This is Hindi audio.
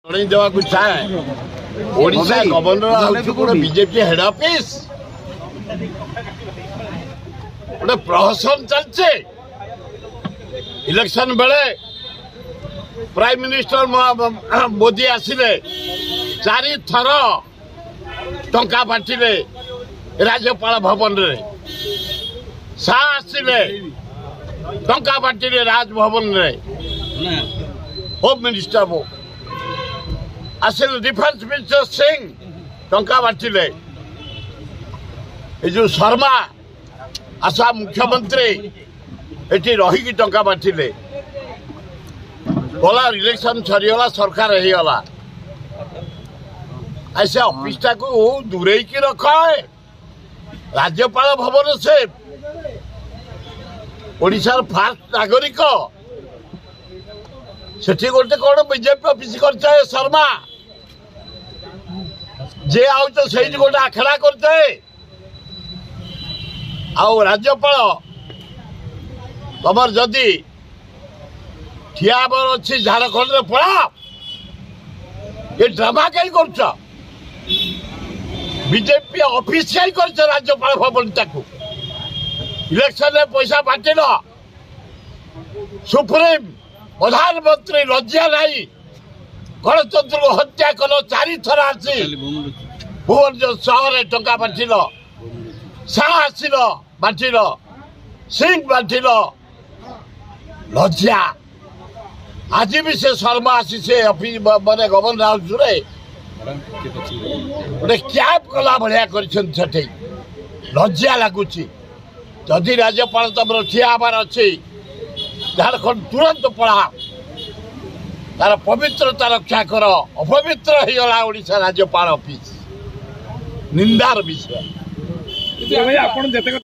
देवाक चाहे Odisha governor BJP head office गोटे प्रहसन चलছে इलेक्शन बेले प्राइम मिनिस्टर मोदी आसिले 4 थर टंका बांटिले राज्यपाल भवन रे शाह आसिले टंका बांटिले राजभवन रे होम मिनिस्टर वो आसिले डिफेंस मिनिस्टर सिंह टंका बांटिले जो शर्मा आसाम मुख्यमंत्री एटी रही टंका बांटिले गला इलेक्शन सरीगला सरकार होगा ऐसे ऑफिस को दूरे की रखा है राज्यपाल भवन से ओडिशार फास्ट नागरिक सेठी गोटे कौन बीजेपी ऑफिस करते शर्मा जे आउ तो सही गोटे आखड़ा करते आउ राज्यपाल तमर जदि ठियाबर अच्छी झारखंड में पड़ा ये ड्रामा कहीं कर बीजेपी ऑफिस कर राज्यपाल भवन ताकू इलेक्शन में पैसा बांटिल सुप्रीम प्रधानमंत्री लज्जा नहीं गणतंत्र को हत्या कल 4 थर आसी भुवनेश्वर सहर टंका बांटिल शाह आसिल बांटिल सिंह बांटिल लज्जा आज भी से शर्मा आसी से ऑफिस माने गवर्नर हाउस रे गोटे कैब कला भाया कर लज्जा लगुच जदि राज्यपाल तुम ठियाबार अच्छी झारखंड तुरंत पढ़ा तार पवित्रता रक्षा कर अपवित्र हो गला ओडिशा राज्यपाल ऑफिस निंदार विषय।